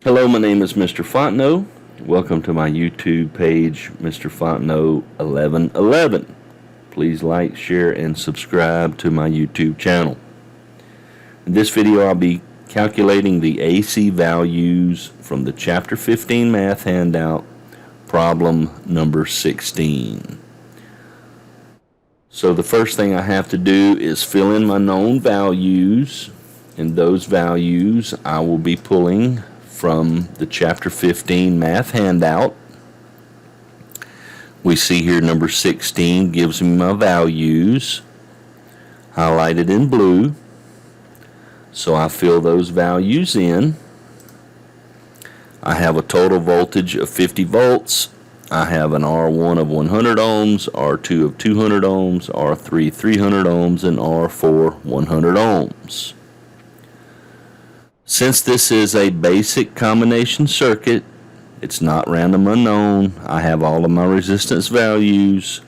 Hello, my name is Mr. Fontenot. Welcome to my YouTube page, Mr. Fontenot 1111. Please like, share, and subscribe to my YouTube channel. In this video, I'll be calculating the AC values from the Chapter 15 math handout, problem number 16. So the first thing I have to do is fill in my known values, and those values I will be pulling from the Chapter 15 math handout. We see here number 16 gives me my values highlighted in blue. So I fill those values in. I have a total voltage of 50 volts. I have an R1 of 100 ohms, R2 of 200 ohms, R3 300 ohms, and R4 100 ohms. Since this is a basic combination circuit, it's not random unknown, I have all of my resistance values.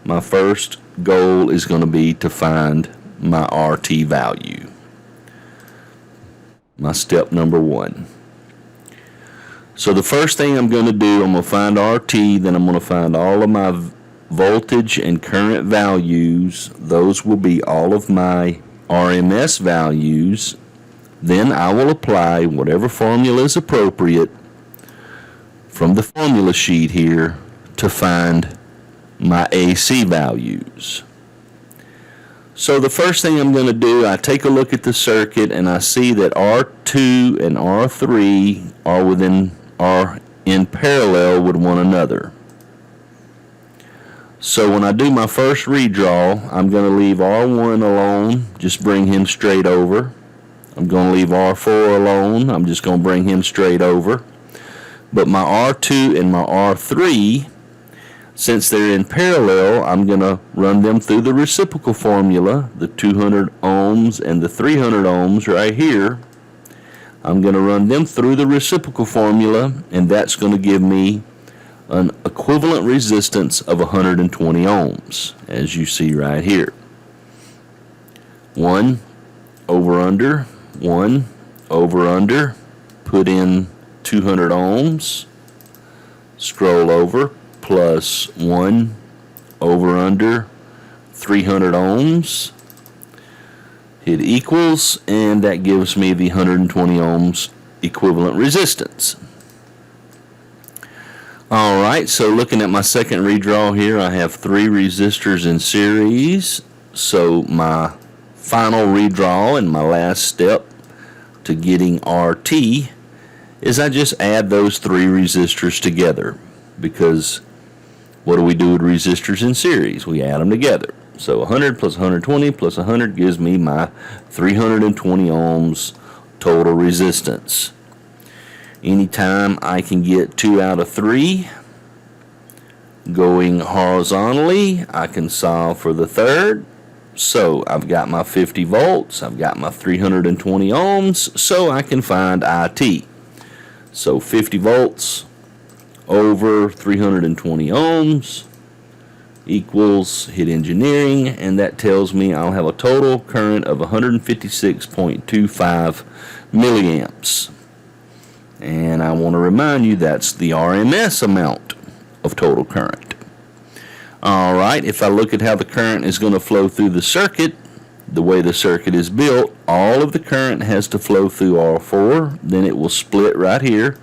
My first goal is going to be to find my RT value. My step number one. So the first thing I'm going to do, I'm going to find RT, then I'm going to find all of my voltage and current values. Those will be all of my RMS values. Then I will apply whatever formula is appropriate from the formula sheet here to find my AC values. So the first thing I'm going to do, I take a look at the circuit and I see that R2 and R3 are in parallel with one another. So when I do my first redraw, I'm going to leave R1 alone, just bring him straight over. I'm going to leave R4 alone. I'm just going to bring him straight over. But my R2 and my R3, since they're in parallel, I'm going to run them through the reciprocal formula, the 200 ohms and the 300 ohms right here. I'm going to run them through the reciprocal formula, and that's going to give me an equivalent resistance of 120 ohms, as you see right here. 1 over under. 1 over under, put in 200 ohms, scroll over, plus 1 over under 300 ohms, hit equals, and that gives me the 120 ohms equivalent resistance. Alright, so looking at my second redraw here, I have 3 resistors in series. So my final redraw and my last step to getting RT is I just add those 3 resistors together, because what do we do with resistors in series? We add them together. So 100 plus 120 plus 100 gives me my 320 ohms total resistance. Anytime I can get 2 out of 3 going horizontally, I can solve for the third. So I've got my 50 volts, I've got my 320 ohms, so I can find IT. So 50 volts over 320 ohms equals, hit engineering, and that tells me I'll have a total current of 156.25 milliamps. And I want to remind you that's the RMS amount of total current. Alright, if I look at how the current is going to flow through the circuit, the way the circuit is built, all of the current has to flow through R4, then it will split right here.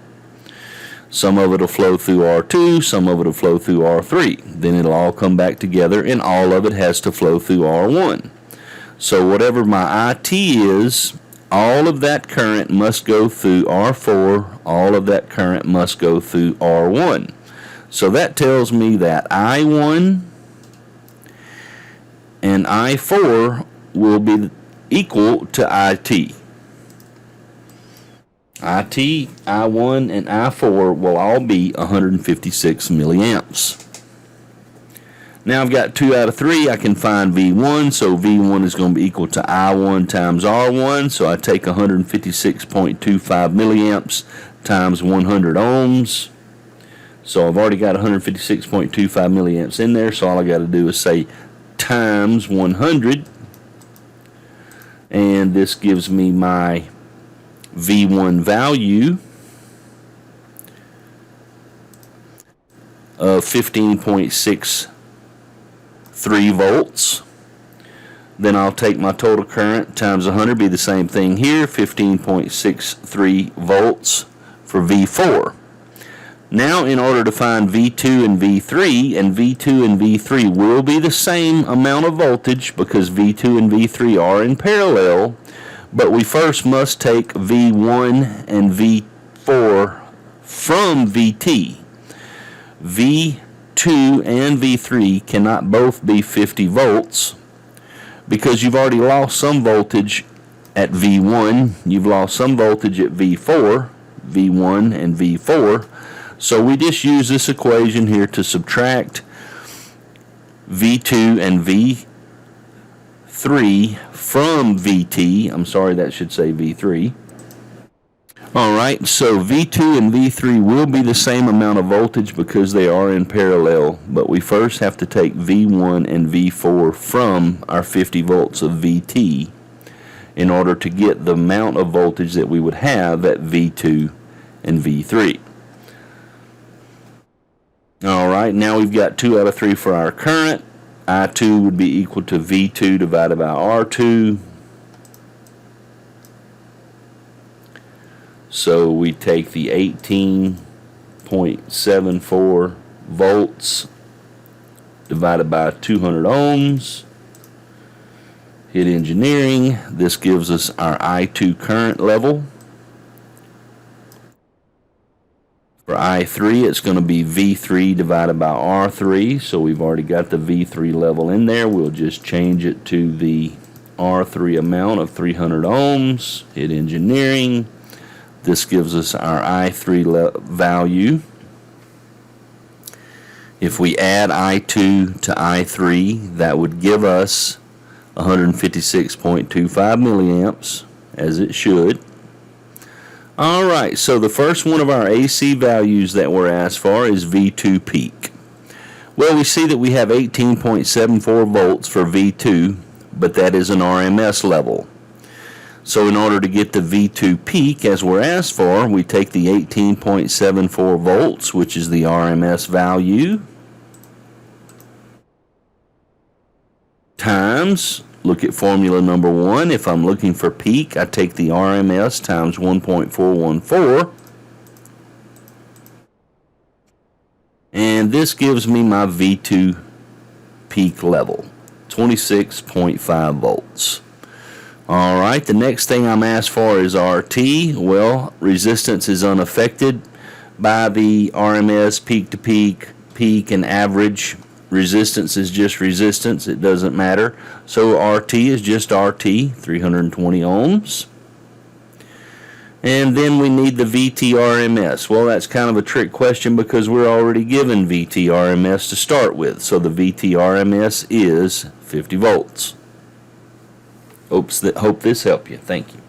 Some of it will flow through R2, some of it will flow through R3. Then it'll all come back together, and all of it has to flow through R1. So whatever my IT is, all of that current must go through R4, all of that current must go through R1. So that tells me that I1 and I4 will be equal to IT. IT, I1, and I4 will all be 156 milliamps. Now I've got 2 out of 3. I can find V1, so V1 is going to be equal to I1 times R1. So I take 156.25 milliamps times 100 ohms. So I've already got 156.25 milliamps in there, so all I got to do is say times 100, and this gives me my V1 value, of 15.63 volts. Then I'll take my total current times 100, be the same thing here, 15.63 volts for V4. Now, in order to find V2 and V3, and V2 and V3 will be the same amount of voltage because V2 and V3 are in parallel, but we first must take V1 and V4 from VT. V2 and V3 cannot both be 50 volts because you've already lost some voltage at V1, you've lost some voltage at V4, V1 and V4. So we just use this equation here to subtract V2 and V3 from VT. I'm sorry, that should say V3. Alright, so V2 and V3 will be the same amount of voltage because they are in parallel, but we first have to take V1 and V4 from our 50 volts of VT in order to get the amount of voltage that we would have at V2 and V3. Alright, now we've got 2 out of 3 for our current. I2 would be equal to V2 divided by R2. So we take the 18.74 volts divided by 200 ohms. Hit engineering. This gives us our I2 current level. For I3, it's going to be V3 divided by R3. So we've already got the V3 level in there. We'll just change it to the R3 amount of 300 ohms. Hit engineering. This gives us our I3 value. If we add I2 to I3, that would give us 156.25 milliamps, as it should. Alright, so the first one of our AC values that we're asked for is V2 peak. Well, we see that we have 18.74 volts for V2, but that is an RMS level. So in order to get the V2 peak as we're asked for, we take the 18.74 volts, which is the RMS value, times, look at formula number 1. If I'm looking for peak, I take the RMS times 1.414. And this gives me my V2 peak level, 26.5 volts. Alright, the next thing I'm asked for is RT. Well, resistance is unaffected by the RMS, peak to peak, peak and average. Resistance is just resistance, it doesn't matter. So RT is just RT, 320 ohms. And then we need the VT RMS. Well, that's kind of a trick question because we're already given VT RMS to start with. So the VT RMS is 50 volts. Hope this helped you. Thank you.